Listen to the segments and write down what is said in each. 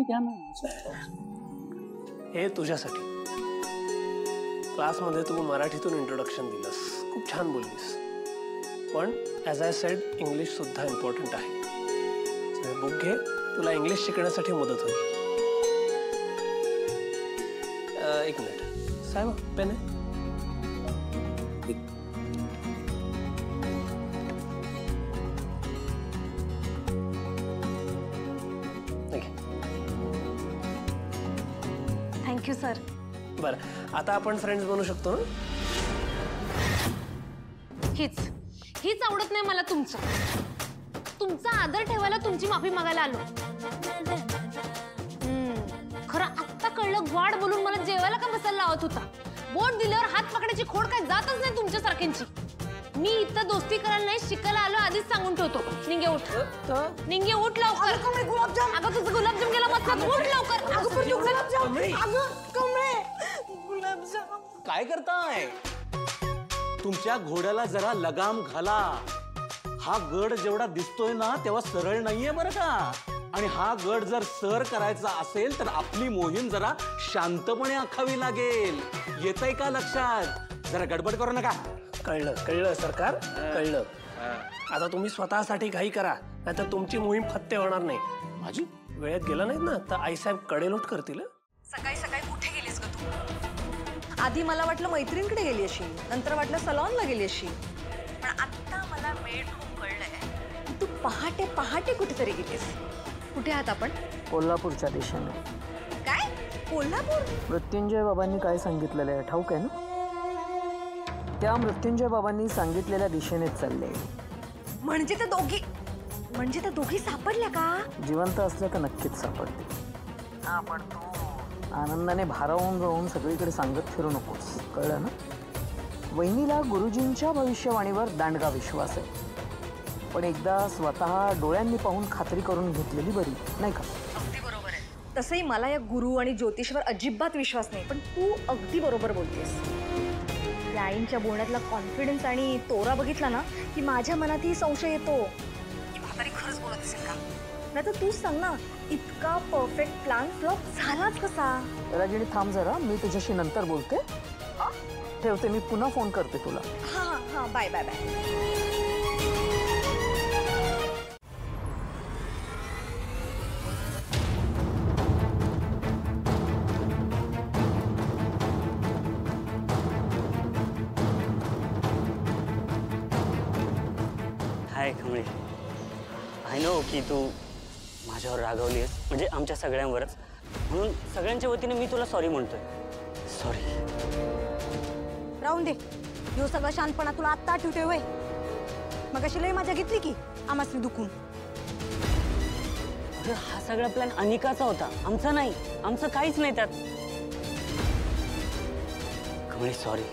द्या ना. हे तुझ्यासाठी. क्लासमध्ये तू मराठीतून इंट्रोडक्शन दिलंस, खूप छान बोललीस. पण ॲज आय सेड इंग्लिश सुद्धा इम्पॉर्टंट आहे. बुक घे, तुला इंग्लिश शिकण्यासाठी मदत होईल. एक मिनिट साहेब, पेन आहे? Thank you sir. बरं, आता आपण फ्रेंड्स बनू शकतो ना? हीच आवडत नाही मला तुमचा आदर ठेवायला तुमची माफी मागायला आलो. खरं आत्ता कळलं, ग्वाड बोलून मला जेवायला का बसायला लावत होता. बोट दिल्यावर हात पकडायची खोड काय जातच नाही तुमच्यासारख्यांची. मी इथं दोस्ती करायला नाही, शिकायला आलो आधीच सांगून ठेवतो. निंगे उठ, निंगे उठ लवकर. गुलाबजाम, अगं तुझं गुलाबजाम गेला बसला, उठ लवकर. गुलाबजाम काय करताय? तुमच्या घोड्याला जरा लगाम घाला. हा गड जेवढा दिसतोय ना तेव्हा सरळ नाहीये बरं का. आणि हा गड जर सर करायचा असेल तर आपली मोहीम जरा शांतपणे आखावी लागेल. येतंय का लक्षात? जरा गडबड करू नका. कळलं कळलं सरकार, कळलं. आता तुम्ही स्वतःसाठी काही करा, नाहीतर तुमची मोहीम फत्ते होणार नाही. माझी वेळेत गेला नाहीत ना तर आईसाहेब कडेलोट करतील. सकाळी सकाळी कुठे गेलीस ग तू? आधी मला वाटलं मैत्रिणीकडे गेली अशी, नंतर वाटलं सलॉनला गेली अशी, पण आता मला बेडरूम कळलंय. तू पहाटे पहाटे कुठेतरी गेलीस. कुठे आहात आपण? कोल्हापूरच्या दिशेने. काय? कोल्हापूर? मृत्युंजय बाबांनी काय सांगितलेलं आहे ठाऊक आहे ना? त्या मृत्युंजय बाबांनी सांगितलेल्या दिशेनेच चालले. म्हणजे त्या दोघी सापडल्या का? जिवंत असल्या तर नक्कीच सापडते. हा, पण तू आनंदाने भारावून जाऊन सगळीकडे सांगत फिरू नकोस, कळलं ना? वहिनीला गुरुजींच्या भविष्यवाणीवर दांडगा विश्वास आहे, पण एकदा स्वतः डोळ्यांनी पाहून खात्री करून घेतलेली बरी, नाही का? अगदी बरोबर आहे. तसंही मला या गुरु आणि ज्योतिषवर अजिबात विश्वास नाही, पण तू अगदी बरोबर बोलतेस. त्या आईंच्या बोलण्यातला कॉन्फिडन्स आणि तोरा बघितला ना की माझ्या मनातही संशय येतो की म्हातारी खरंच बोलत असेल का. नाही तर तूच सांग ना, इतका परफेक्ट प्लॅन फ्लॉप झालाच कसा? रागिणी थांब जरा, मी तुझ्याशी नंतर बोलते. ठेवते, मी पुन्हा फोन करते तुला. हां हां, बाय बाय बाय. हाय कमळे, आय नो की तू माझ्यावर रागवली आहेस, म्हणजे आमच्या सगळ्यांवरच. म्हणून सगळ्यांच्या वतीने मी तुला सॉरी म्हणतोय. सॉरी. राहून दे, ह्यो सगळं शांतपणा तुला आत्ता आठवतोय वय? मग अशी लई मजा घेतली की आम्हासनी दुखून. अरे हा सगळा प्लॅन अनिकाचा होता, आमचा नाही. आमचं काहीच नाही त्यात. कमळे सॉरी.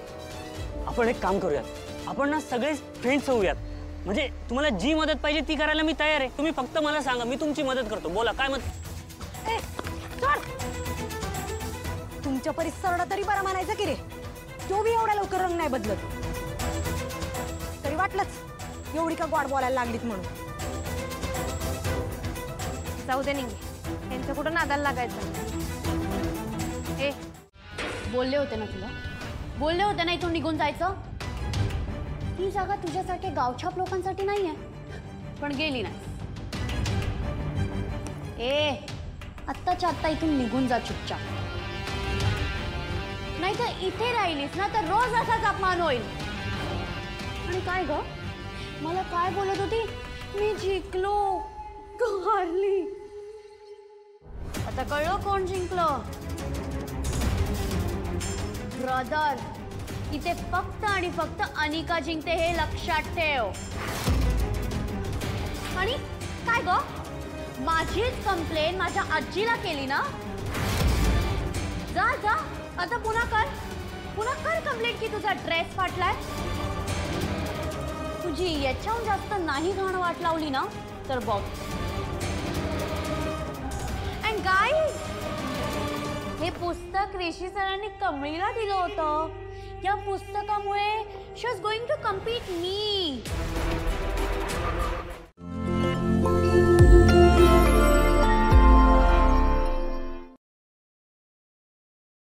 आपण एक काम करूयात, आपण ना सगळे फ्रेंड्स होऊयात. म्हणजे तुम्हाला जी मदत पाहिजे ती करायला मी तयार आहे. तुम्ही फक्त मला सांगा, मी तुमची मदत करतो. बोला काय मदत? तुमच्या परिसराला तरी बरा म्हणायचं की रे. तो बी एवढा लवकर रंग नाही बदलत. तरी वाटलंच एवढी का गोड बोलायला लागलीत म्हणून. जाऊ दे निंगे, त्यांचं कुठं नादाला लागायचं. ए, बोलले होते ना तुला, बोलले होते ना इथून निघून जायचं. ही जागा तुझ्यासारख्या गावछाप लोकांसाठी नाही आहे, पण गेली नाही. ए, आत्ताच्या आत्ता इथून निघून जा चुपचाप, नाही तर इथे राहिलीस ना तर रोज असाच अपमान होईल. आणि काय ग, मला काय बोलत होती? मी जिंकलो, हारली. आता कळलं कोण जिंकलं? ब्रदर. इथे फक्त आणि फक्त अनिका जिंकते, हे लक्षात ठेव. आणि काय ग, माझीच कंप्लेन माझ्या आजीला केली ना? जा जा, आता पुन्हा कर कंप्लेंट की तुझा ड्रेस फाटलाय. तुझी याच्याहून जास्त नाही घाण वाट लावली ना तर बघ. अँड गाईज, हे पुस्तक ऋषी सरांनी कमळीला दिलं होतं. या पुस्तकामुळे she is going to compete me.